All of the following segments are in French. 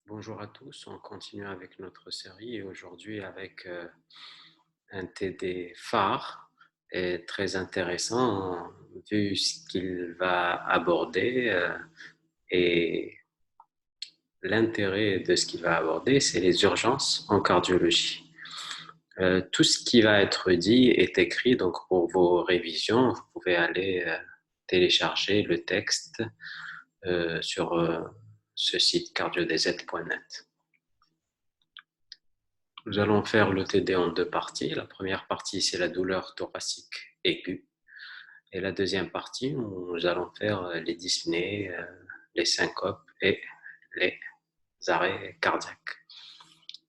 Bonjour à tous, on continue avec notre série et aujourd'hui avec un TD phare et très intéressant vu ce qu'il va aborder et l'intérêt de ce qu'il va aborder, c'est les urgences en cardiologie. Tout ce qui va être dit est écrit, donc pour vos révisions, vous pouvez aller télécharger le texte sur ce site cardiodz.net. Nous allons faire le TD en deux parties. La première partie, c'est la douleur thoracique aiguë. Et la deuxième partie, nous allons faire les dyspnées, les syncopes et les arrêts cardiaques.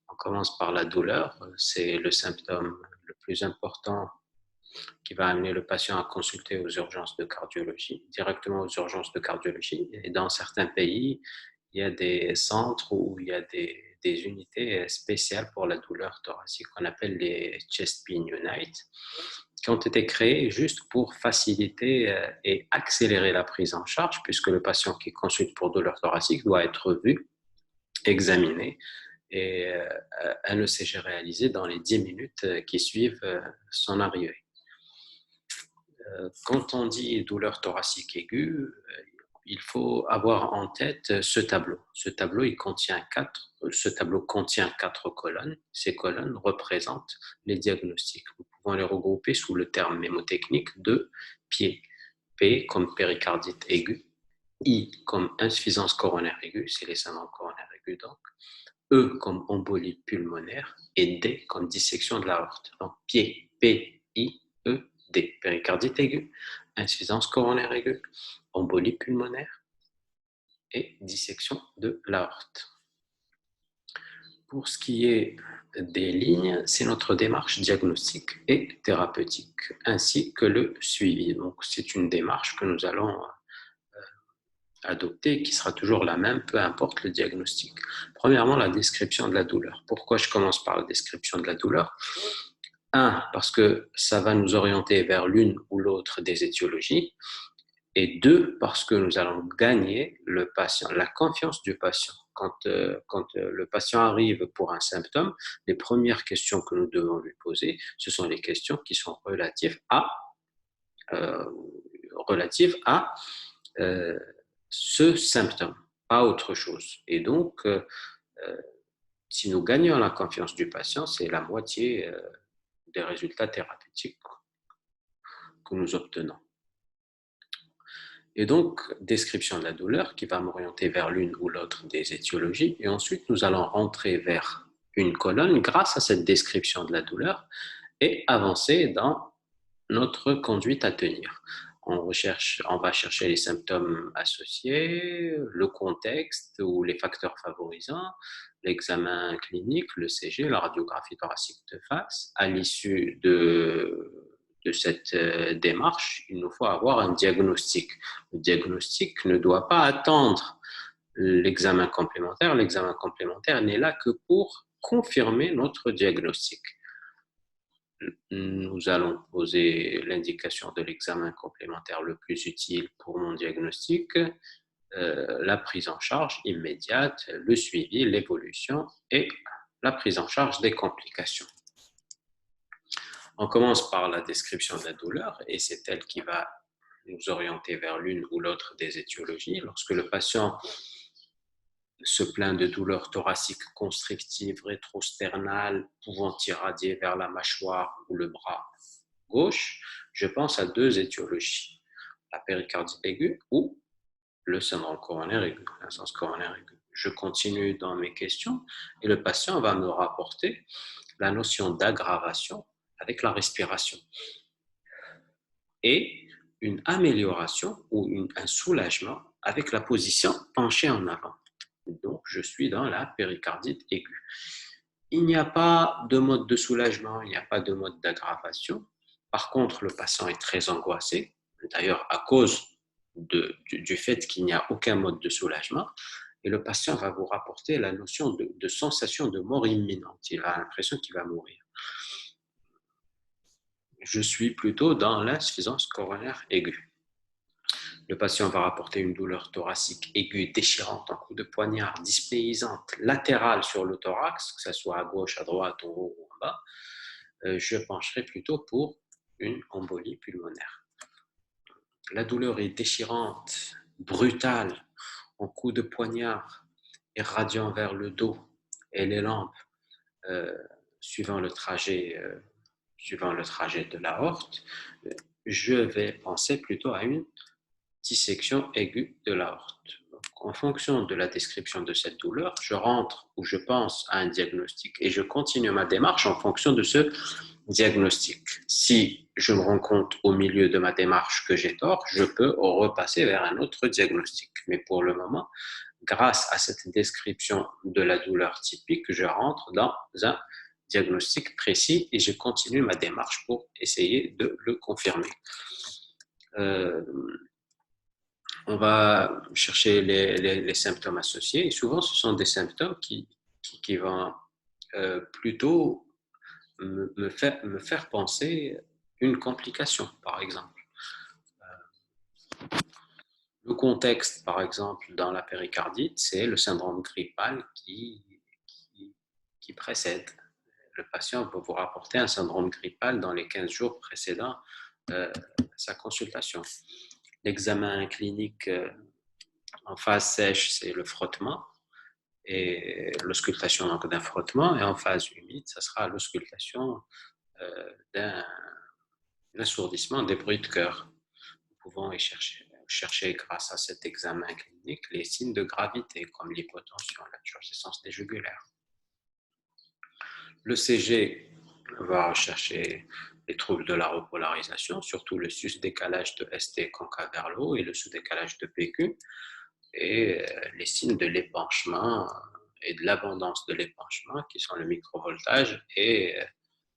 On commence par la douleur. C'est le symptôme le plus important qui va amener le patient à consulter aux urgences de cardiologie, directement aux urgences de cardiologie. Et dans certains pays, il y a des centres où il y a des unités spéciales pour la douleur thoracique qu'on appelle les Chest Pain Unit, qui ont été créées juste pour faciliter et accélérer la prise en charge, puisque le patient qui consulte pour douleur thoracique doit être vu, examiné, et un ECG réalisé dans les 10 minutes qui suivent son arrivée. Quand on dit douleur thoracique aiguë, il faut avoir en tête ce tableau. Ce tableau contient quatre colonnes. Ces colonnes représentent les diagnostics. Nous pouvons les regrouper sous le terme mémotechnique de pied. P comme péricardite aiguë, I comme insuffisance coronaire aiguë, c'est les syndromes coronaires aigus donc, E comme embolie pulmonaire et D comme dissection de l'aorte. Donc pied, P, I, E, D. Péricardite aiguë, insuffisance coronaire aiguë, embolie pulmonaire et dissection de l'aorte. Pour ce qui est des lignes, c'est notre démarche diagnostique et thérapeutique, ainsi que le suivi. Donc, c'est une démarche que nous allons adopter qui sera toujours la même, peu importe le diagnostic. Premièrement, la description de la douleur. Pourquoi je commence par la description de la douleur? Un, parce que ça va nous orienter vers l'une ou l'autre des étiologies. Et deux, parce que nous allons gagner le patient, la confiance du patient. Quand le patient arrive pour un symptôme, les premières questions que nous devons lui poser, ce sont les questions qui sont euh, relatives à ce symptôme, pas autre chose. Et donc, si nous gagnons la confiance du patient, c'est la moitié des résultats thérapeutiques que nous obtenons. Et donc, description de la douleur qui va m'orienter vers l'une ou l'autre des étiologies. Et ensuite, nous allons rentrer vers une colonne grâce à cette description de la douleur et avancer dans notre conduite à tenir. On va chercher les symptômes associés, le contexte ou les facteurs favorisants, l'examen clinique, le CG, la radiographie thoracique de face. À l'issue de cette démarche, il nous faut avoir un diagnostic. Le diagnostic ne doit pas attendre l'examen complémentaire. L'examen complémentaire n'est là que pour confirmer notre diagnostic. Nous allons poser l'indication de l'examen complémentaire le plus utile pour mon diagnostic, la prise en charge immédiate, le suivi, l'évolution et la prise en charge des complications. On commence par la description de la douleur et c'est elle qui va nous orienter vers l'une ou l'autre des étiologies. Lorsque le patient se plaint de douleurs thoraciques constrictives, rétrosternales, pouvant irradier vers la mâchoire ou le bras gauche, je pense à deux étiologies, la péricardite aiguë ou le syndrome coronaire aigu, l'insuffisance coronaire aiguë. Je continue dans mes questions et le patient va me rapporter la notion d'aggravation avec la respiration et une amélioration ou un soulagement avec la position penchée en avant. Donc, je suis dans la péricardite aiguë. Il n'y a pas de mode de soulagement, il n'y a pas de mode d'aggravation. Par contre, le patient est très angoissé, d'ailleurs à cause du fait qu'il n'y a aucun mode de soulagement, et le patient va vous rapporter la notion de sensation de mort imminente. Il a l'impression qu'il va mourir. Je suis plutôt dans l'insuffisance coronaire aiguë. Le patient va rapporter une douleur thoracique aiguë, déchirante, en coup de poignard, dyspnéisante, latérale sur le thorax, que ce soit à gauche, à droite, en haut ou en bas. Je pencherai plutôt pour une embolie pulmonaire. La douleur est déchirante, brutale, en coup de poignard, irradiant vers le dos et les lampes, euh, suivant le trajet de l'aorte. Je vais penser plutôt à une dissection aiguë de l'aorte. En fonction de la description de cette douleur, je rentre ou je pense à un diagnostic et je continue ma démarche en fonction de ce diagnostic. Si je me rends compte au milieu de ma démarche que j'ai tort, je peux repasser vers un autre diagnostic. Mais pour le moment, grâce à cette description de la douleur typique, je rentre dans un diagnostic précis et je continue ma démarche pour essayer de le confirmer. Euh, on va chercher les symptômes associés et souvent ce sont des symptômes qui vont plutôt me faire penser une complication, par exemple. Le contexte, par exemple, dans la péricardite, c'est le syndrome grippal qui précède. Le patient peut vous rapporter un syndrome grippal dans les 15 jours précédant sa consultation. L'examen clinique en phase sèche, c'est le frottement et l'auscultation d'un frottement, et en phase humide, ça sera l'auscultation d'un assourdissement des bruits de cœur. Nous pouvons y chercher grâce à cet examen clinique les signes de gravité comme l'hypotension, la turgescence des jugulaires. Le CG va rechercher les troubles de la repolarisation, surtout le sus-décalage de ST concave vers le haut et le sous-décalage de PQ, et les signes de l'épanchement et de l'abondance de l'épanchement qui sont le microvoltage et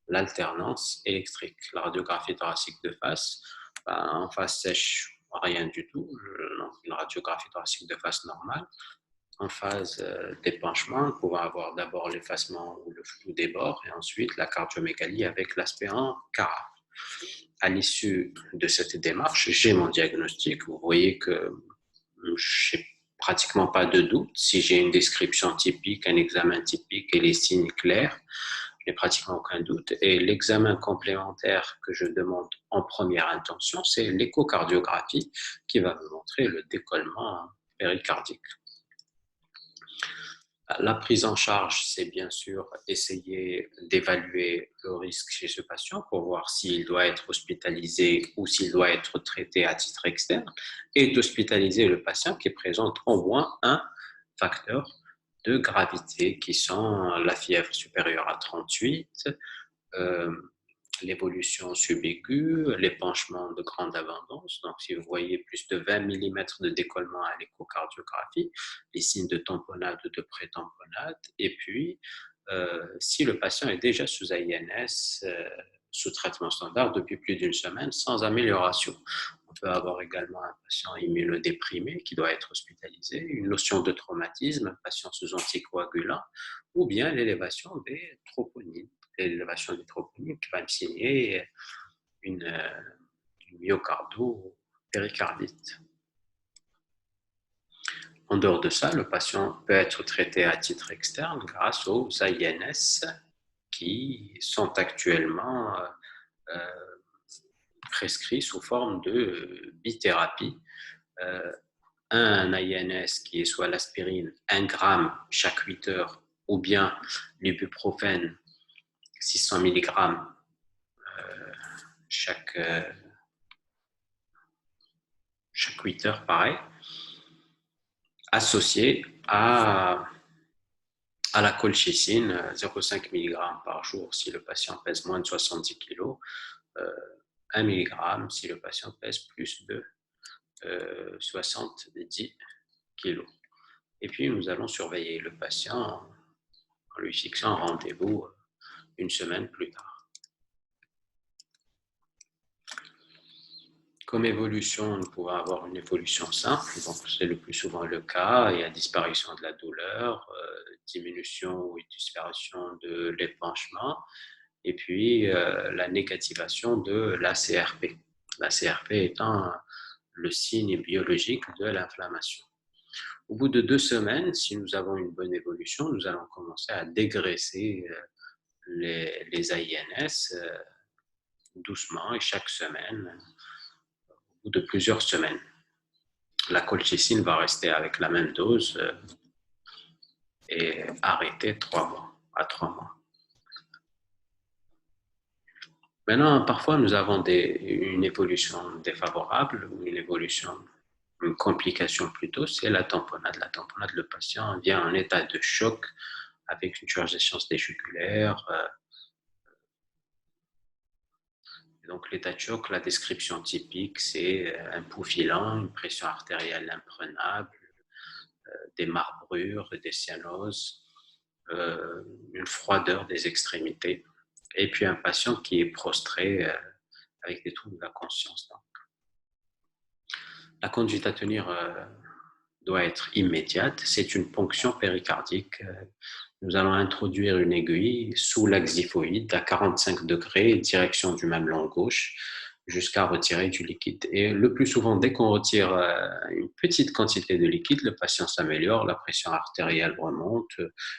l'alternance électrique. La radiographie thoracique de face, en face sèche, rien du tout, donc une radiographie thoracique de face normale. En phase d'épanchement, nous pouvons avoir d'abord l'effacement ou le flou des bords et ensuite la cardiomégalie avec l'aspect en carafe. À l'issue de cette démarche, j'ai mon diagnostic. Vous voyez que je n'ai pratiquement pas de doute. Si j'ai une description typique, un examen typique et les signes clairs, je n'ai pratiquement aucun doute. Et l'examen complémentaire que je demande en première intention, c'est l'échocardiographie qui va me montrer le décollement péricardique. La prise en charge, c'est bien sûr essayer d'évaluer le risque chez ce patient pour voir s'il doit être hospitalisé ou s'il doit être traité à titre externe et d'hospitaliser le patient qui présente au moins un facteur de gravité qui sont la fièvre supérieure à 38, l'évolution subaiguë, l'épanchement de grande abondance. Donc, si vous voyez plus de 20 mm de décollement à l'échocardiographie, les signes de tamponnade ou de pré-tamponnade, et puis, si le patient est déjà sous AINS, sous traitement standard depuis plus d'une semaine, sans amélioration. On peut avoir également un patient immunodéprimé qui doit être hospitalisé, une notion de traumatisme, un patient sous anticoagulant, ou bien l'élévation des troponines. L'élévation des troponines qui va me signer une myocardo-péricardite. En dehors de ça, le patient peut être traité à titre externe grâce aux AINS qui sont actuellement prescrits sous forme de bithérapie. Un AINS qui est soit l'aspirine 1 gramme chaque 8 heures ou bien l'ibuprofène 600 mg chaque 8 heures, pareil, associé à la colchicine 0,5 mg par jour si le patient pèse moins de 70 kg, 1 mg si le patient pèse plus de 70 kg. Et puis, nous allons surveiller le patient en lui fixant un rendez-vous une semaine plus tard. Comme évolution, nous pouvons avoir une évolution simple, donc c'est le plus souvent le cas, il y a disparition de la douleur, diminution ou disparition de l'épanchement, et puis la négativation de la CRP. La CRP étant le signe biologique de l'inflammation. Au bout de 2 semaines, si nous avons une bonne évolution, nous allons commencer à dégraisser les AINS doucement et chaque semaine, au bout de plusieurs semaines. La colchicine va rester avec la même dose et arrêter 3 mois à 3 mois. Maintenant, parfois, nous avons une évolution défavorable ou une complication plutôt, c'est la tamponnade. La tamponnade, le patient vient en état de choc avec une surgestion jugulaire. Donc, l'état de choc, la description typique, c'est un pouls filant, une pression artérielle imprenable, des marbrures, des cyanoses, une froideur des extrémités, et puis un patient qui est prostré avec des troubles de la conscience. Donc, la conduite à tenir doit être immédiate. C'est une ponction péricardique. Nous allons introduire une aiguille sous l'axe xiphoïde à 45 degrés, direction du mamelon gauche, jusqu'à retirer du liquide. Et le plus souvent, dès qu'on retire une petite quantité de liquide, le patient s'améliore, la pression artérielle remonte,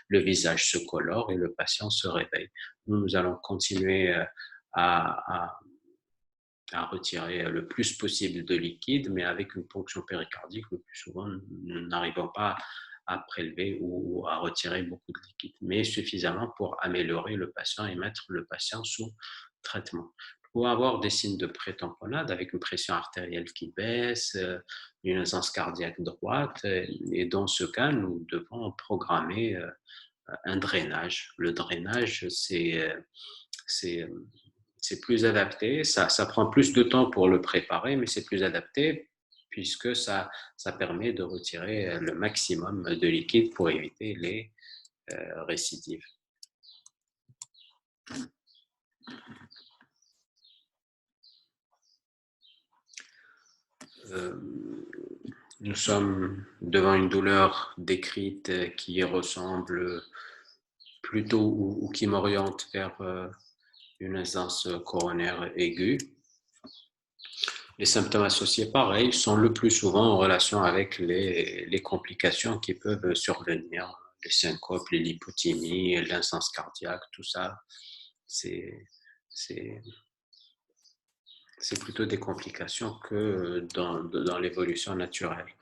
le visage se colore et le patient se réveille. Nous allons continuer à retirer le plus possible de liquide, mais avec une ponction péricardique, le plus souvent, nous n'arrivons pas à prélever ou à retirer beaucoup de liquide, mais suffisamment pour améliorer le patient et mettre le patient sous traitement. Pour avoir des signes de pré-tamponnade avec une pression artérielle qui baisse, une aisance cardiaque droite, et dans ce cas, nous devons programmer un drainage. Le drainage, c'est plus adapté, ça prend plus de temps pour le préparer, mais c'est plus adapté puisque ça permet de retirer le maximum de liquide pour éviter les récidives. Nous sommes devant une douleur décrite qui ressemble plutôt ou qui m'oriente vers une aisance coronaire aiguë. Les symptômes associés, pareil, sont le plus souvent en relation avec les complications qui peuvent survenir, les syncopes, les lipothymies, l'insuffisance cardiaque, tout ça, c'est plutôt des complications que dans l'évolution naturelle.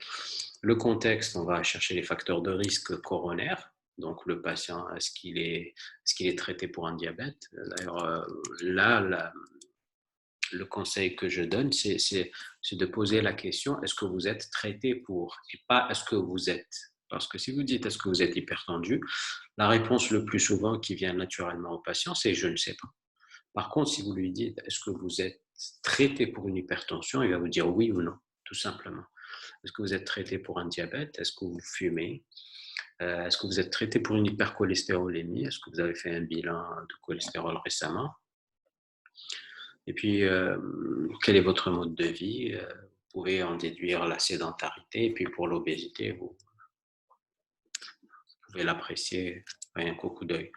Le contexte, on va chercher les facteurs de risque coronaires. Donc, le patient, est-ce qu'il est traité pour un diabète? D'ailleurs, là, le conseil que je donne, c'est de poser la question, est-ce que vous êtes traité pour, et pas est-ce que vous êtes. Parce que si vous dites est-ce que vous êtes hypertendu, la réponse le plus souvent qui vient naturellement au patient, c'est je ne sais pas. Par contre, si vous lui dites est-ce que vous êtes traité pour une hypertension, il va vous dire oui ou non, tout simplement. Est-ce que vous êtes traité pour un diabète? Est-ce que vous fumez? Est-ce que vous êtes traité pour une hypercholestérolémie? Est-ce que vous avez fait un bilan de cholestérol récemment? Et puis, quel est votre mode de vie? Vous pouvez en déduire la sédentarité. Et puis, pour l'obésité, vous pouvez l'apprécier rien qu'au coup d'œil.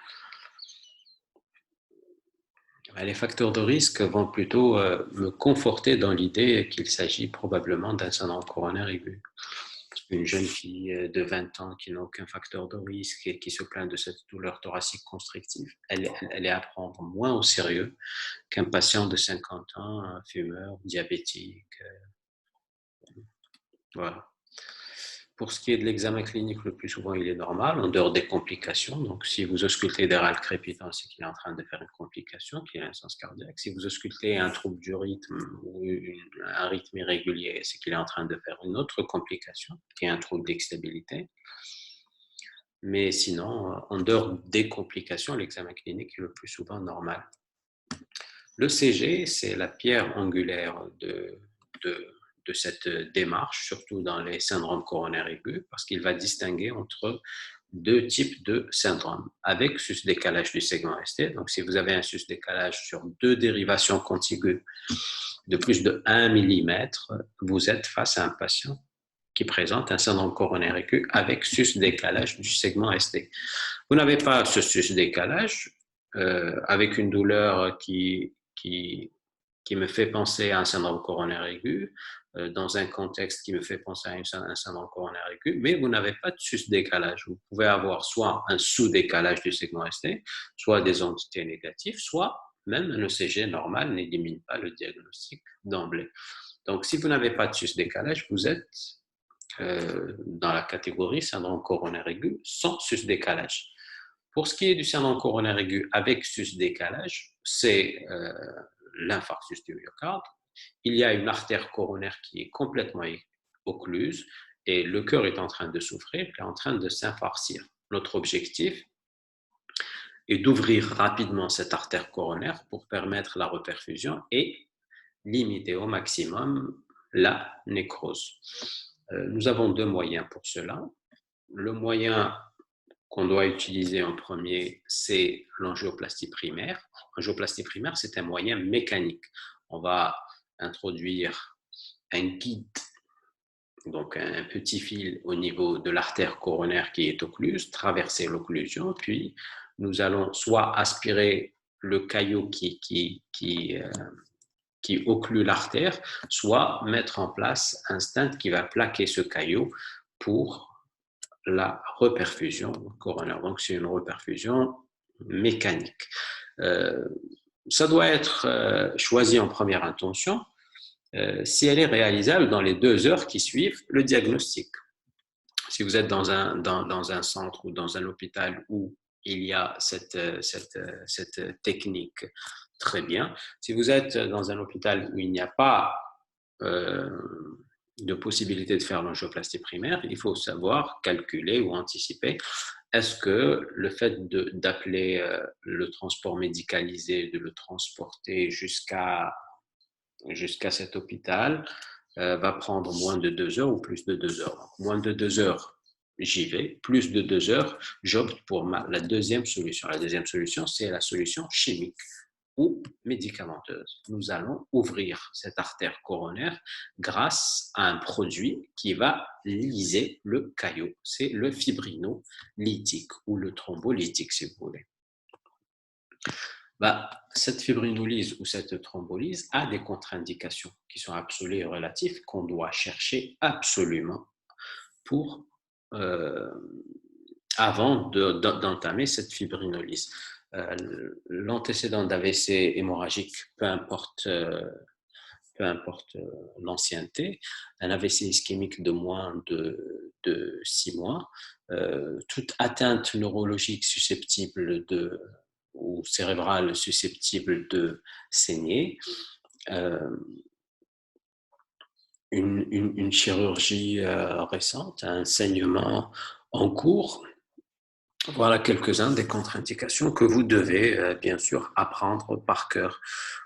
Les facteurs de risque vont plutôt me conforter dans l'idée qu'il s'agit probablement d'un syndrome coronaire aigu. Une jeune fille de 20 ans qui n'a aucun facteur de risque et qui se plaint de cette douleur thoracique constrictive, elle est à prendre moins au sérieux qu'un patient de 50 ans, un fumeur, diabétique. Voilà. Pour ce qui est de l'examen clinique, le plus souvent, il est normal, en dehors des complications. Donc, si vous auscultez des râles crépitants, c'est qu'il est en train de faire une complication, qui est l'insuffisance cardiaque. Si vous auscultez un trouble du rythme ou un rythme irrégulier, c'est qu'il est en train de faire une autre complication, qui est un trouble d'exstabilité. Mais sinon, en dehors des complications, l'examen clinique est le plus souvent normal. Le CG, c'est la pierre angulaire de cette démarche, surtout dans les syndromes coronaires aigus, parce qu'il va distinguer entre deux types de syndromes, avec sus-décalage du segment ST. Donc, si vous avez un sus-décalage sur deux dérivations contiguës de plus de 1 mm, vous êtes face à un patient qui présente un syndrome coronaire aigu avec sus-décalage du segment ST. Vous n'avez pas ce sus-décalage avec une douleur qui me fait penser à un syndrome coronaire aigu. dans un contexte qui me fait penser à un syndrome coronaire aigu, mais vous n'avez pas de sus-décalage. Vous pouvez avoir soit un sous-décalage du segment ST, soit des entités négatives, soit même un ECG normal n'élimine pas le diagnostic d'emblée. Donc, si vous n'avez pas de sus-décalage, vous êtes dans la catégorie syndrome coronaire aigu sans sus-décalage. Pour ce qui est du syndrome coronaire aigu avec sus-décalage, c'est l'infarctus du myocarde. Il y a une artère coronaire qui est complètement occluse et le cœur est en train de souffrir, il est en train de s'infarcir. Notre objectif est d'ouvrir rapidement cette artère coronaire pour permettre la reperfusion et limiter au maximum la nécrose. Nous avons deux moyens pour cela. Le moyen qu'on doit utiliser en premier, c'est l'angioplastie primaire. L'angioplastie primaire, c'est un moyen mécanique. On va introduire un guide, donc un petit fil au niveau de l'artère coronaire qui est occluse, traverser l'occlusion, puis nous allons soit aspirer le caillot qui occlue l'artère, soit mettre en place un stent qui va plaquer ce caillot pour la reperfusion coronaire. Donc, c'est une reperfusion mécanique. Ça doit être choisi en première intention si elle est réalisable dans les 2 heures qui suivent le diagnostic. Si vous êtes dans un centre ou dans un hôpital où il y a cette technique, très bien. Si vous êtes dans un hôpital où il n'y a pas de possibilité de faire l'angioplastie primaire, il faut savoir calculer ou anticiper. Est-ce que le fait d'appeler le transport médicalisé, de le transporter jusqu'à cet hôpital va prendre moins de 2 heures ou plus de 2 heures? Donc, moins de 2 heures, j'y vais. Plus de 2 heures, j'opte pour la deuxième solution. La deuxième solution, c'est la solution chimique ou médicamenteuse. Nous allons ouvrir cette artère coronaire grâce à un produit qui va liser le caillot. C'est le fibrinolytique ou le thrombolytique, si vous voulez. Cette fibrinolyse ou cette thrombolyse a des contre-indications qui sont absolues et relatives qu'on doit chercher absolument avant d'entamer cette fibrinolyse. L'antécédent d'AVC hémorragique, peu importe l'ancienneté, un AVC ischémique de moins de 6 mois, toute atteinte neurologique susceptible ou cérébrale susceptible de saigner, une chirurgie récente, un saignement en cours. Voilà quelques-uns des contre-indications que vous devez bien sûr apprendre par cœur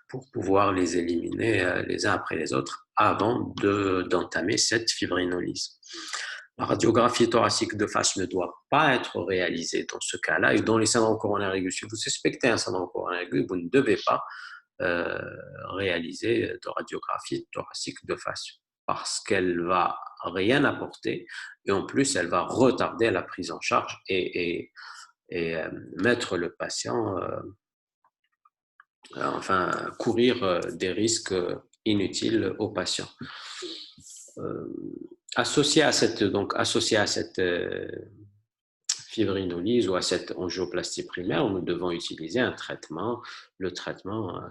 pour pouvoir les éliminer les uns après les autres avant d'entamer cette fibrinolyse. La radiographie thoracique de face ne doit pas être réalisée dans ce cas-là et dans les syndromes coronaires aigus. Si vous suspectez un syndrome coronaire aigu, vous ne devez pas réaliser de radiographie thoracique de face parce qu'elle va rien apporter et en plus elle va retarder la prise en charge et mettre le patient, courir des risques inutiles au patient. Associé à cette fibrinolyse ou à cette angioplastie primaire, nous devons utiliser un traitement. Le traitement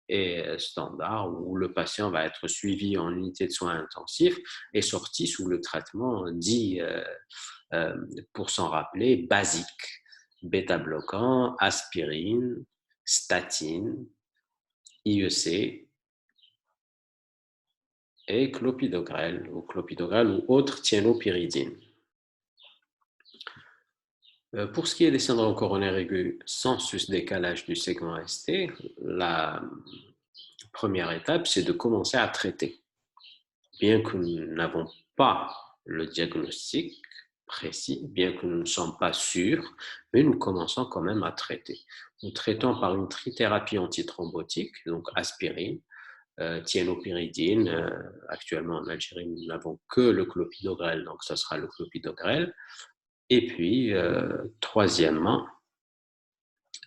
est standard où le patient va être suivi en unité de soins intensifs et sorti sous le traitement dit, pour s'en rappeler, basique: bêta-bloquant, aspirine, statine, IEC et clopidogrel ou autre thiénopyridine. Pour ce qui est des syndromes coronaires aigus sans sus-décalage du segment ST, la première étape, c'est de commencer à traiter. Bien que nous n'avons pas le diagnostic précis, bien que nous ne sommes pas sûrs, mais nous commençons quand même à traiter. Nous traitons par une trithérapie antithrombotique, donc aspirine, thiénopyridine. Actuellement en Algérie, nous n'avons que le clopidogrel, donc ce sera le clopidogrel. Et puis, troisièmement,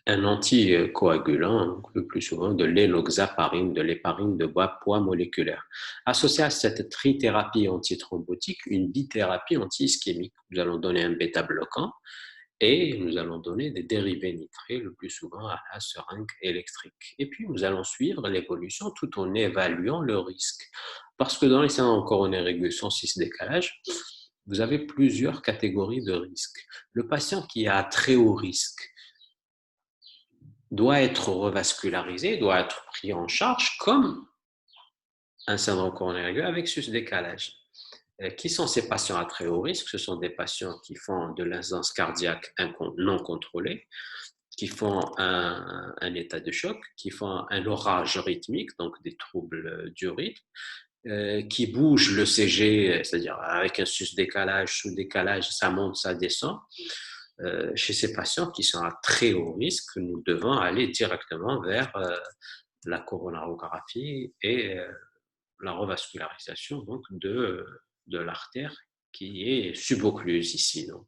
un anticoagulant, donc le plus souvent de l'énoxaparine, de l'héparine de bas poids moléculaire. Associé à cette trithérapie antithrombotique, une bithérapie anti-ischémique. Nous allons donner un bêta-bloquant et nous allons donner des dérivés nitrés, le plus souvent à la seringue électrique. Et puis, nous allons suivre l'évolution tout en évaluant le risque. Parce que dans les syndromes coronaires aigus sans 6 décalage, vous avez plusieurs catégories de risques. Le patient qui a très haut risque doit être revascularisé, doit être pris en charge comme un syndrome coronaire aigu avec sus-décalage. Qui sont ces patients à très haut risque? Ce sont des patients qui font de l'insuffisance cardiaque non contrôlée, qui font un état de choc, qui font un orage rythmique, donc des troubles du rythme, qui bougent le CG, c'est-à-dire avec un sus-décalage, sous-décalage, ça monte, ça descend. Chez ces patients qui sont à très haut risque, nous devons aller directement vers la coronarographie et la revascularisation donc, de l'artère qui est suboccluseuse ici. Donc.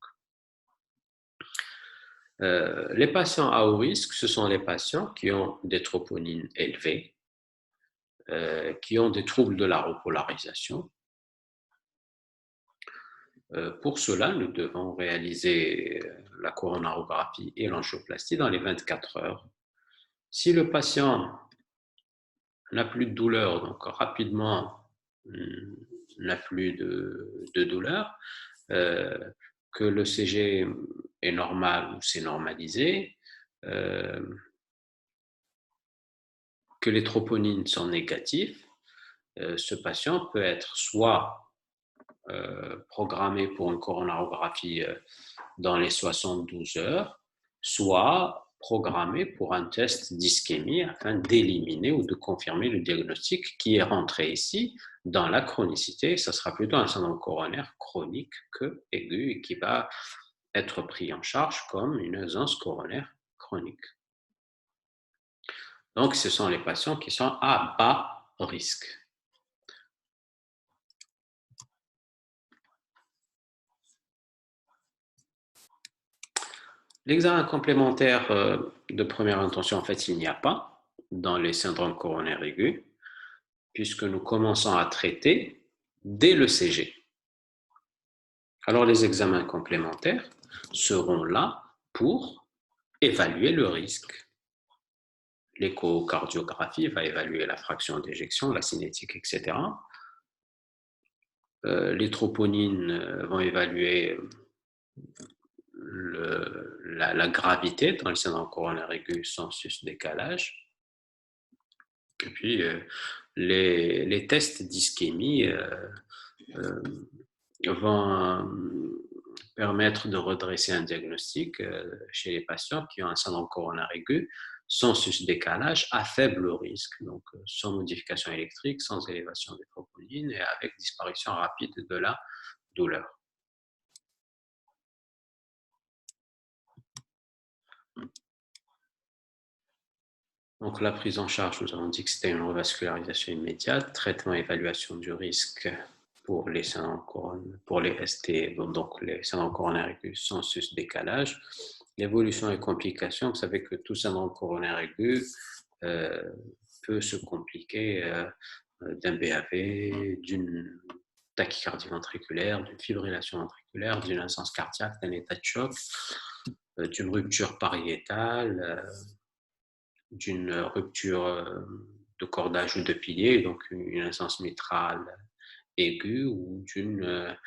Les patients à haut risque, ce sont les patients qui ont des troponines élevées, qui ont des troubles de la repolarisation. Pour cela, nous devons réaliser la coronarographie et l'angioplastie dans les 24 heures. Si le patient n'a plus de douleur, donc rapidement n'a plus de douleur, que le CG est normal ou c'est normalisé, que les troponines sont négatives, ce patient peut être soit programmé pour une coronarographie dans les 72 heures, soit programmé pour un test d'ischémie afin d'éliminer ou de confirmer le diagnostic qui est rentré ici dans la chronicité. Ça sera plutôt un syndrome coronaire chronique que aigu et qui va être pris en charge comme une urgence coronaire chronique. Donc, ce sont les patients qui sont à bas risque. L'examen complémentaire de première intention, en fait, il n'y a pas dans les syndromes coronaires aigus, puisque nous commençons à traiter dès le CG. Alors, les examens complémentaires seront là pour évaluer le risque. L'échocardiographie va évaluer la fraction d'éjection, la cinétique, etc. Les troponines vont évaluer la gravité dans le syndrome coronaire aigu sans sus-décalage. Et puis, les tests d'ischémie vont permettre de redresser un diagnostic chez les patients qui ont un syndrome coronaire aigu sans sus-décalage à faible risque, donc sans modification électrique, sans élévation des troponines et avec disparition rapide de la douleur. Donc la prise en charge, nous avons dit que c'était une revascularisation immédiate, traitement et évaluation du risque pour les syndromes coronaires, pour les ST, donc les syndromes coronaires aigus sans sus-décalage. L'évolution et complications, vous savez que tout syndrome coronaire aigu peut se compliquer d'un BAV, d'une tachycardie ventriculaire, d'une fibrillation ventriculaire, d'une insuffisance cardiaque, d'un état de choc, d'une rupture pariétale, d'une rupture de cordage ou de pilier, donc une insuffisance mitrale aiguë ou d'une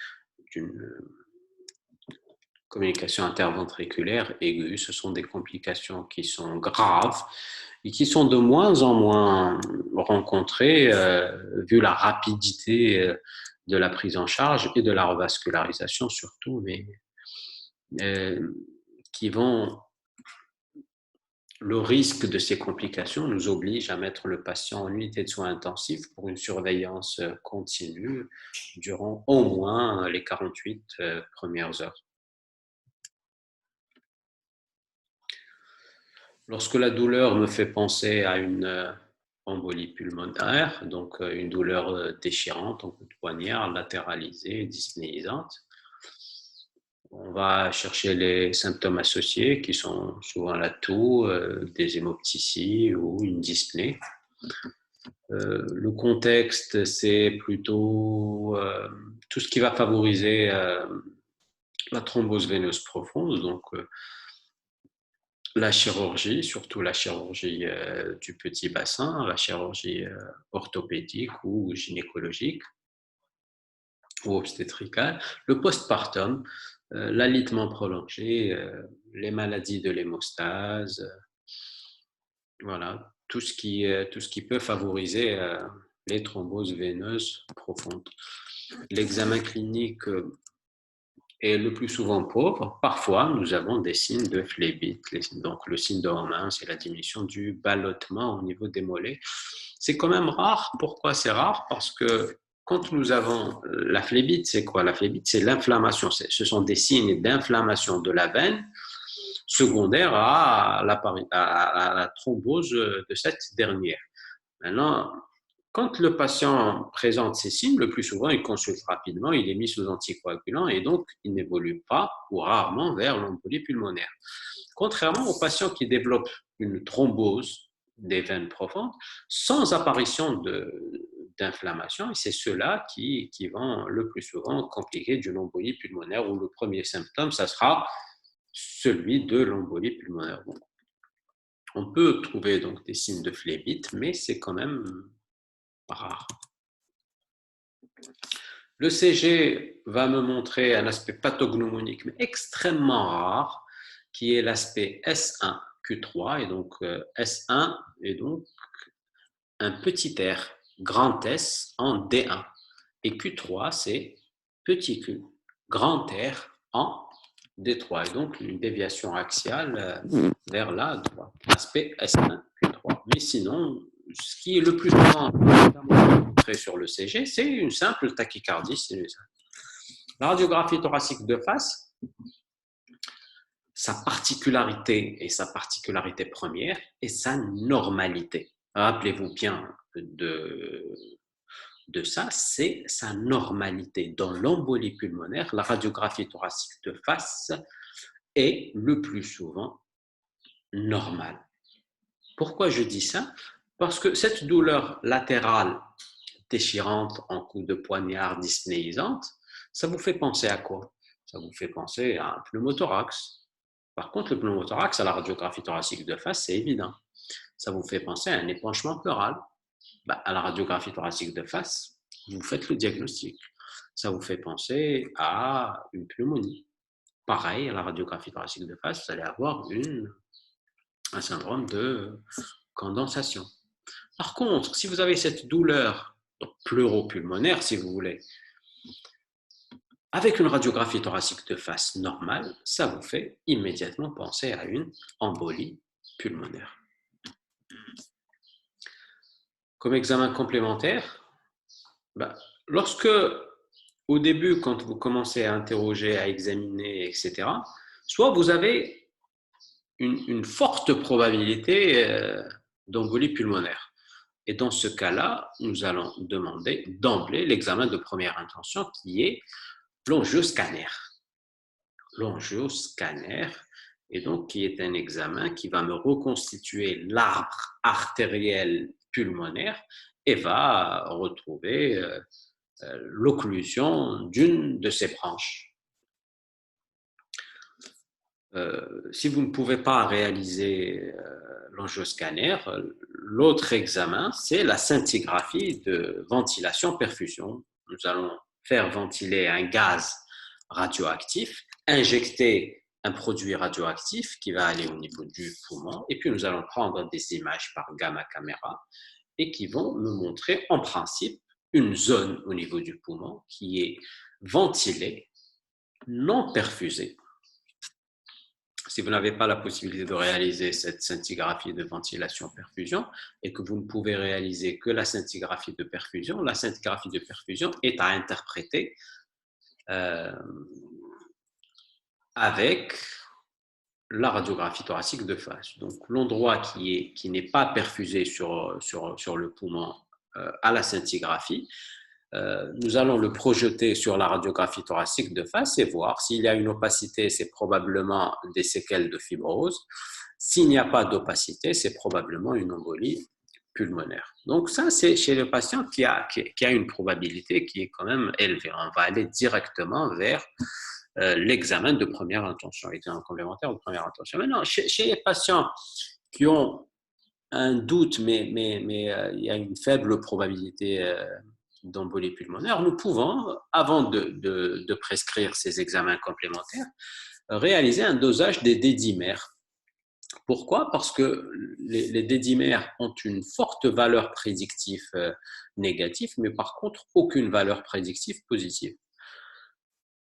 communication interventriculaire aiguë. Ce sont des complications qui sont graves et qui sont de moins en moins rencontrées vu la rapidité de la prise en charge et de la revascularisation surtout, mais qui vont... Le risque de ces complications nous oblige à mettre le patient en unité de soins intensifs pour une surveillance continue durant au moins les 48 premières heures. Lorsque la douleur me fait penser à une embolie pulmonaire, donc une douleur déchirante, en coup de poignard, latéralisée, dyspnéisante, on va chercher les symptômes associés qui sont souvent la toux, des hémoptysies ou une dyspnée. Le contexte, c'est plutôt tout ce qui va favoriser la thrombose veineuse profonde, donc la chirurgie, surtout la chirurgie du petit bassin, la chirurgie orthopédique ou gynécologique ou obstétricale, le postpartum, l'alitement prolongé, les maladies de l'hémostase, voilà, tout ce qui peut favoriser les thromboses veineuses profondes. L'examen clinique est le plus souvent pauvre. Parfois, nous avons des signes de phlébite. Donc, le signe de Romain, c'est la diminution du ballottement au niveau des mollets. C'est quand même rare. Pourquoi c'est rare? Parce que quand nous avons la phlébite, c'est quoi? La phlébite, c'est l'inflammation. Ce sont des signes d'inflammation de la veine secondaire à la thrombose de cette dernière. Maintenant, quand le patient présente ces signes, le plus souvent, il consulte rapidement, il est mis sous anticoagulant et donc il n'évolue pas ou rarement vers l'embolie pulmonaire. Contrairement aux patients qui développent une thrombose des veines profondes sans apparition d'inflammation, et c'est ceux-là qui vont le plus souvent compliquer d'une embolie pulmonaire où le premier symptôme, ça sera celui de l'embolie pulmonaire. Donc, on peut trouver donc des signes de phlébite, mais c'est quand même rare. Le CG va me montrer un aspect pathognomonique, mais extrêmement rare, qui est l'aspect S1Q3, et donc S1 est donc un petit r, grand S en D1, et Q3 c'est petit q, grand R en D3, et donc une déviation axiale vers la droite, l'aspect S1Q3. Mais sinon, ce qui est le plus souvent montré sur le CG, c'est une simple tachycardie. La radiographie thoracique de face, sa particularité et sa particularité première est sa normalité. Rappelez-vous bien de ça, c'est sa normalité. Dans l'embolie pulmonaire, la radiographie thoracique de face est le plus souvent normale. Pourquoi je dis ça? Parce que cette douleur latérale déchirante en coup de poignard dyspnéisante, ça vous fait penser à quoi? Ça vous fait penser à un pneumothorax. Par contre, le pneumothorax à la radiographie thoracique de face, c'est évident. Ça vous fait penser à un épanchement pleural. À la radiographie thoracique de face, vous faites le diagnostic. Ça vous fait penser à une pneumonie. Pareil, à la radiographie thoracique de face, vous allez avoir un syndrome de condensation. Par contre, si vous avez cette douleur pleuropulmonaire, si vous voulez, avec une radiographie thoracique de face normale, ça vous fait immédiatement penser à une embolie pulmonaire. Comme examen complémentaire, lorsque, au début, quand vous commencez à interroger, à examiner, etc., soit vous avez une forte probabilité d'embolie pulmonaire. Et dans ce cas-là, nous allons demander d'emblée l'examen de première intention qui est l'angioscanner. L'angioscanner, et donc qui est un examen qui va me reconstituer l'arbre artériel pulmonaire et va retrouver l'occlusion d'une de ces branches. Si vous ne pouvez pas réaliser l'angioscanner, l'autre examen, c'est la scintigraphie de ventilation-perfusion. Nous allons faire ventiler un gaz radioactif, injecter un produit radioactif qui va aller au niveau du poumon, et puis nous allons prendre des images par gamma caméra et qui vont me montrer en principe une zone au niveau du poumon qui est ventilée, non perfusée. Si vous n'avez pas la possibilité de réaliser cette scintigraphie de ventilation-perfusion et que vous ne pouvez réaliser que la scintigraphie de perfusion est à interpréter avec la radiographie thoracique de face. Donc, l'endroit qui n'est pas perfusé sur le poumon à la scintigraphie nous allons le projeter sur la radiographie thoracique de face et voir s'il y a une opacité, c'est probablement des séquelles de fibrose. S'il n'y a pas d'opacité, c'est probablement une embolie pulmonaire. Donc ça, c'est chez le patient qui a une probabilité qui est quand même élevée. On va aller directement vers l'examen de première intention, l'examen complémentaire de première intention. Maintenant, chez les patients qui ont un doute, mais il y a une faible probabilité d'embolie pulmonaire, nous pouvons, avant de prescrire ces examens complémentaires, réaliser un dosage des dédimères. Pourquoi? Parce que les dédimères ont une forte valeur prédictive négative, mais par contre, aucune valeur prédictive positive.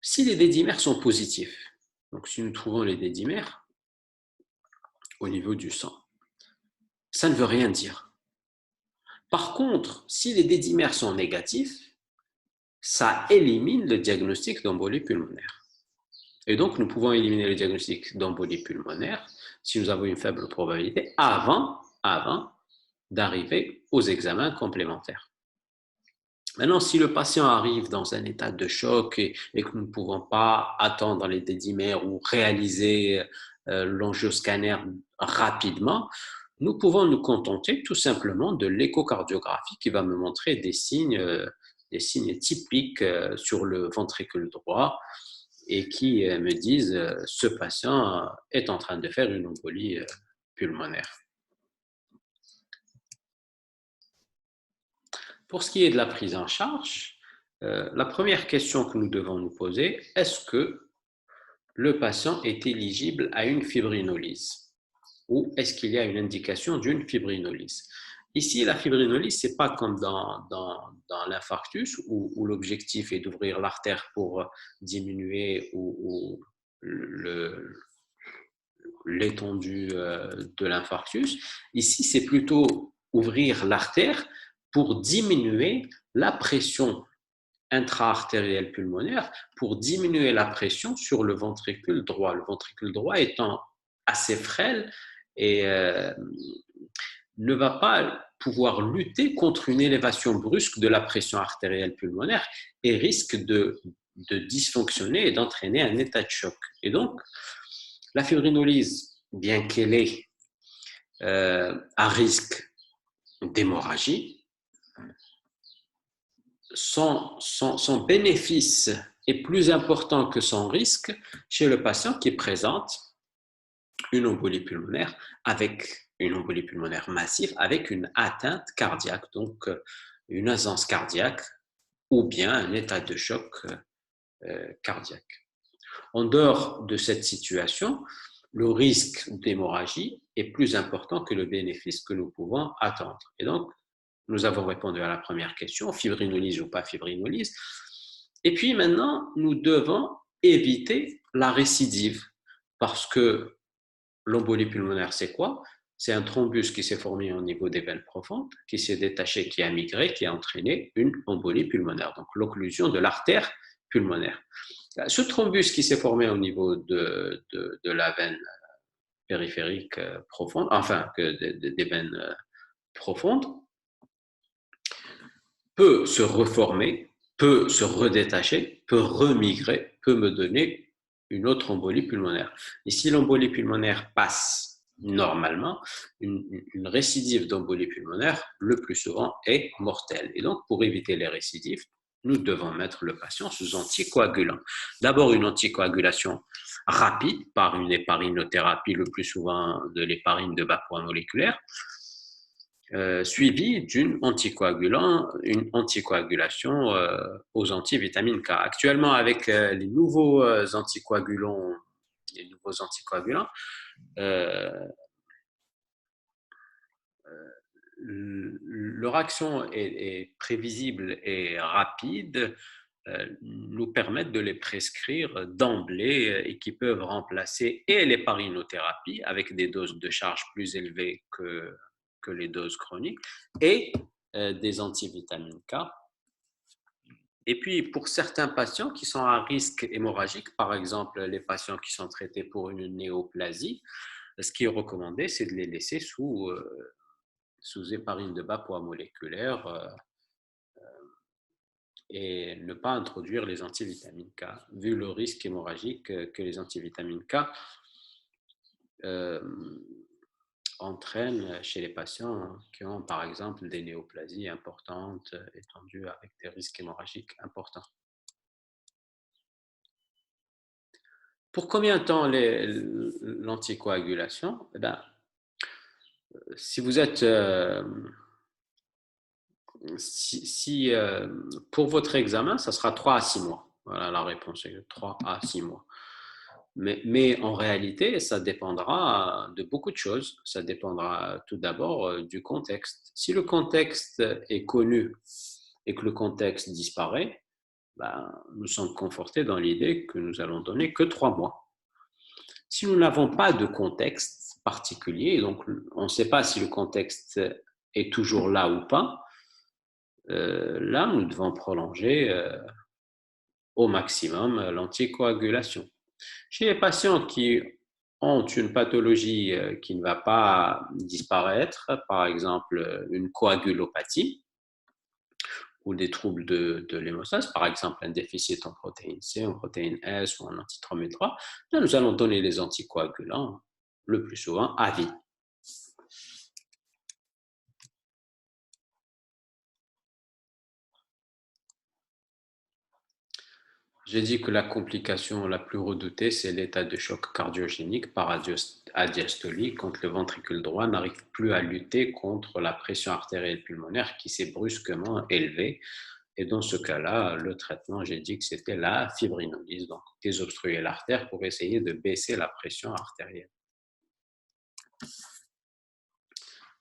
Si les dédimères sont positifs, donc si nous trouvons les dédimères au niveau du sang, ça ne veut rien dire. Par contre, si les dédimères sont négatifs, ça élimine le diagnostic d'embolie pulmonaire. Et donc, nous pouvons éliminer le diagnostic d'embolie pulmonaire si nous avons une faible probabilité avant d'arriver aux examens complémentaires. Maintenant, si le patient arrive dans un état de choc et que nous ne pouvons pas attendre les dédimères ou réaliser l'angioscanner rapidement, nous pouvons nous contenter tout simplement de l'échocardiographie qui va me montrer des signes typiques sur le ventricule droit et qui me disent ce patient est en train de faire une embolie pulmonaire. Pour ce qui est de la prise en charge, la première question que nous devons nous poser, est-ce que le patient est éligible à une fibrinolyse ou est-ce qu'il y a une indication d'une fibrinolyse? Ici, la fibrinolyse, ce n'est pas comme dans l'infarctus où l'objectif est d'ouvrir l'artère pour diminuer l'étendue de l'infarctus. Ici, c'est plutôt ouvrir l'artère pour diminuer la pression intra-artérielle pulmonaire, pour diminuer la pression sur le ventricule droit. Le ventricule droit étant assez frêle et ne va pas pouvoir lutter contre une élévation brusque de la pression artérielle pulmonaire et risque de dysfonctionner et d'entraîner un état de choc. Et donc, la fibrinolyse, bien qu'elle est à risque d'hémorragie, son bénéfice est plus important que son risque chez le patient qui présente une embolie pulmonaire massive avec une atteinte cardiaque, donc une aisance cardiaque ou bien un état de choc cardiaque. En dehors de cette situation, le risque d'hémorragie est plus important que le bénéfice que nous pouvons attendre. Et donc, nous avons répondu à la première question, fibrinolyse ou pas fibrinolyse. Et puis maintenant, nous devons éviter la récidive parce que l'embolie pulmonaire, c'est quoi? C'est un thrombus qui s'est formé au niveau des veines profondes, qui s'est détaché, qui a migré, qui a entraîné une embolie pulmonaire, donc l'occlusion de l'artère pulmonaire. Ce thrombus qui s'est formé au niveau de la veine périphérique profonde, enfin des veines profondes, peut se reformer, peut se redétacher, peut remigrer, peut me donner une autre embolie pulmonaire. Et si l'embolie pulmonaire passe normalement, une récidive d'embolie pulmonaire, le plus souvent, est mortelle. Et donc, pour éviter les récidives, nous devons mettre le patient sous anticoagulant. D'abord, une anticoagulation rapide par une héparinothérapie, le plus souvent de l'héparine de bas poids moléculaire, suivie d'une une anticoagulation aux antivitamines K. Actuellement, avec les nouveaux anticoagulants, leur action est prévisible et rapide, nous permettent de les prescrire d'emblée et qui peuvent remplacer et l'héparinothérapie avec des doses de charge plus élevées que les doses chroniques et des antivitamines K. Et puis, pour certains patients qui sont à risque hémorragique, par exemple les patients qui sont traités pour une néoplasie, ce qui est recommandé, c'est de les laisser sous héparine de bas poids moléculaire et ne pas introduire les antivitamines K, vu le risque hémorragique que les antivitamines K euh, entraînent chez les patients qui ont par exemple des néoplasies importantes, étendues avec des risques hémorragiques importants. Pour combien de temps l'anticoagulation? Eh ben, si vous êtes pour votre examen, ça sera 3 à 6 mois. Voilà la réponse, est 3 à 6 mois. Mais en réalité, ça dépendra de beaucoup de choses. Ça dépendra tout d'abord du contexte. Si le contexte est connu et que le contexte disparaît, ben, nous sommes confortés dans l'idée que nous allons donner que 3 mois. Si nous n'avons pas de contexte particulier, donc on ne sait pas si le contexte est toujours là ou pas, là, nous devons prolonger au maximum l'anticoagulation. Chez les patients qui ont une pathologie qui ne va pas disparaître, par exemple une coagulopathie ou des troubles de l'hémostase, par exemple un déficit en protéine C, en protéine S ou en antitrypsin 3, là, nous allons donner les anticoagulants le plus souvent à vie. J'ai dit que la complication la plus redoutée, c'est l'état de choc cardiogénique par adiastolie quand le ventricule droit n'arrive plus à lutter contre la pression artérielle pulmonaire qui s'est brusquement élevée. Et dans ce cas-là, le traitement, j'ai dit que c'était la fibrinolyse, donc désobstruer l'artère pour essayer de baisser la pression artérielle.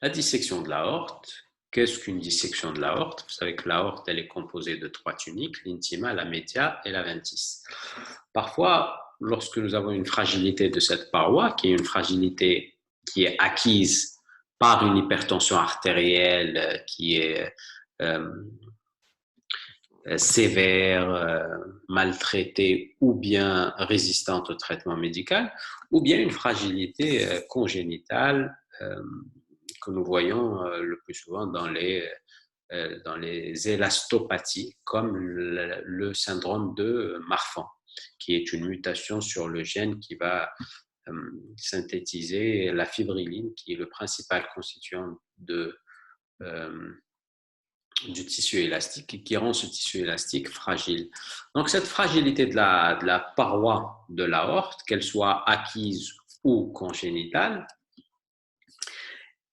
La dissection de l'aorte. Qu'est-ce qu'une dissection de l'aorte? Vous savez que l'aorte, elle est composée de 3 tuniques, l'intima, la média et la ventice. Parfois, lorsque nous avons une fragilité de cette paroi, qui est une fragilité qui est acquise par une hypertension artérielle qui est sévère, maltraitée ou bien résistante au traitement médical, ou bien une fragilité congénitale que nous voyons le plus souvent dans les élastopathies, comme le syndrome de Marfan, qui est une mutation sur le gène qui va synthétiser la fibrilline, qui est le principal constituant du tissu élastique et qui rend ce tissu élastique fragile. Donc cette fragilité de la paroi de l'aorte, qu'elle soit acquise ou congénitale,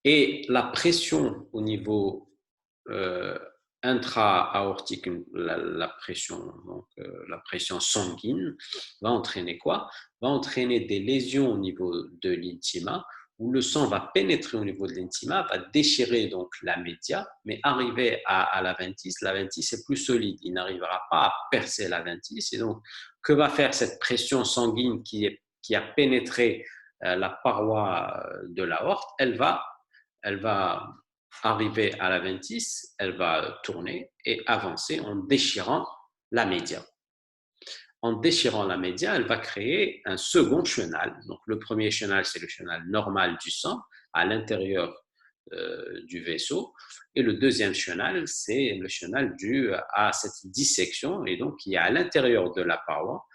et la pression au niveau intra-aortique, la pression sanguine, va entraîner quoi? Va entraîner des lésions au niveau de l'intima, où le sang va pénétrer au niveau de l'intima, va déchirer donc la média, mais arriver à la ventice est plus solide. Il n'arrivera pas à percer la ventice. Et donc, que va faire cette pression sanguine qui a pénétré la paroi de l'aorte? Elle va arriver à la ventice, elle va tourner et avancer en déchirant la média. En déchirant la média, elle va créer un second chenal. Donc, le premier chenal, c'est le chenal normal du sang à l'intérieur du vaisseau. Et le deuxième chenal, c'est le chenal dû à cette dissection et donc qui est à l'intérieur de la paroi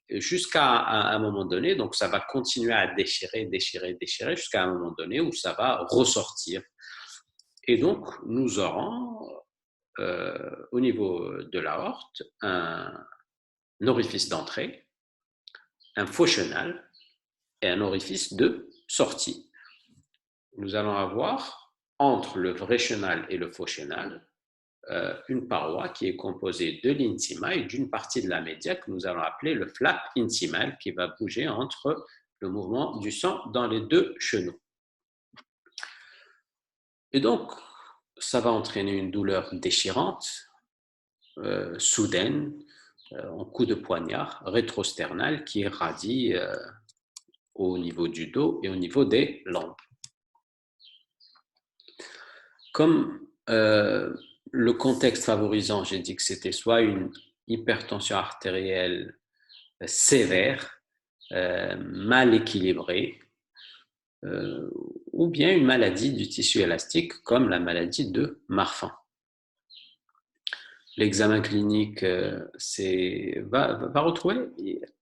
jusqu'à un moment donné. Donc, ça va continuer à déchirer jusqu'à un moment donné où ça va ressortir. Et donc, nous aurons au niveau de l'aorte un orifice d'entrée, un faux chenal et un orifice de sortie. Nous allons avoir entre le vrai chenal et le faux chenal une paroi qui est composée de l'intima et d'une partie de la média que nous allons appeler le flap intimal qui va bouger entre le mouvement du sang dans les deux chenaux. Et donc, ça va entraîner une douleur déchirante, soudaine, en coup de poignard rétrosternal qui irradie au niveau du dos et au niveau des lombes. Comme le contexte favorisant, j'ai dit que c'était soit une hypertension artérielle sévère, mal équilibrée, ou bien une maladie du tissu élastique comme la maladie de Marfan. L'examen clinique va retrouver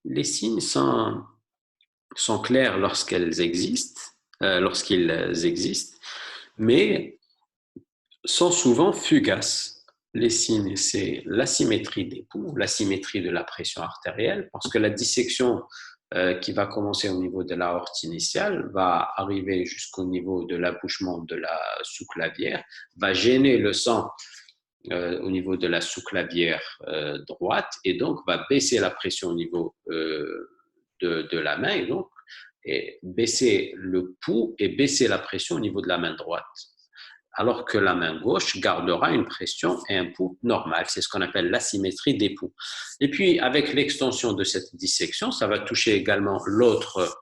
les signes sont clairs lorsqu'ils existent, mais sont souvent fugaces. Les signes, c'est l'asymétrie des pouls, l'asymétrie de la pression artérielle, parce que la dissection qui va commencer au niveau de l'aorte initiale va arriver jusqu'au niveau de l'abbouchement de la sous-clavière, va gêner le sang au niveau de la sous-clavière droite et donc va baisser la pression au niveau de la main et donc et baisser le pouls et baisser la pression au niveau de la main droite. Alors que la main gauche gardera une pression et un pouls normal. C'est ce qu'on appelle l'asymétrie des pouls. Et puis, avec l'extension de cette dissection, ça va toucher également l'autre